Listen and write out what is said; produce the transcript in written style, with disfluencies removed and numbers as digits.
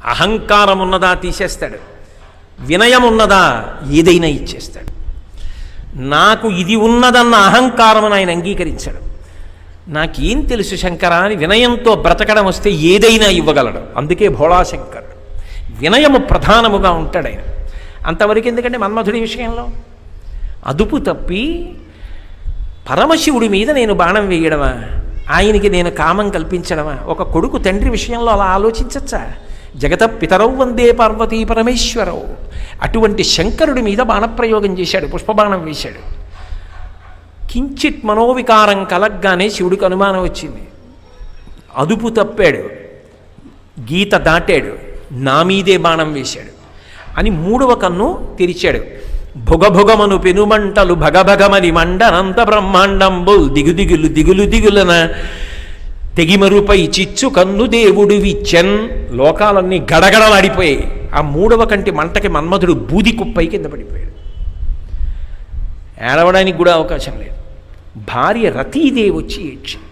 అహంకారం ఉన్నదా తీసేస్తాడు, వినయం ఉన్నదా ఏదైనా ఇచ్చేస్తాడు. నాకు ఇది ఉన్నదన్న అహంకారమును ఆయన అంగీకరించాడు. నాకేం తెలుసు శంకర అని వినయంతో బ్రతకడం వస్తే ఏదైనా ఇవ్వగలడు. అందుకే భోళాశంకరుడు వినయము ప్రధానముగా ఉంటాడు ఆయన. అంతవరకు ఎందుకంటే మన్మధుడి విషయంలో అదుపు తప్పి పరమశివుడి మీద నేను బాణం వేయడమా, ఆయనకి నేను కామం కల్పించడమా? ఒక కొడుకు తండ్రి విషయంలో అలా ఆలోచించచ్చా? జగత పితరౌ వందే పార్వతీ పరమేశ్వరవు. అటువంటి శంకరుడి మీద బాణప్రయోగం చేశాడు, పుష్పబాణం వేశాడు. కించిత్ మనోవికారం కలగ్గానే శివుడికి అనుమానం వచ్చింది. అదుపు తప్పాడు, గీత దాటాడు, నా మీదే బాణం వేశాడు అని మూడవ కన్ను తెరిచాడు. భుగభుగమను పెనుమంటలు భగభగమని మండనంత బ్రహ్మాండంబుల్ దిగుదిగులు దిగులు దిగులన తెగిమరుపై చిచ్చు కన్ను దేవుడు విచ్చన్. లోకాలన్నీ గడగడలాడిపోయాయి. ఆ మూడవ కంటి మంటకి మన్మధుడు బూది కుప్పై కింద పడిపోయాడు. ఏడవడానికి కూడా అవకాశం లేదు. భార్య రతీదేవి వచ్చి ఏడ్చింది.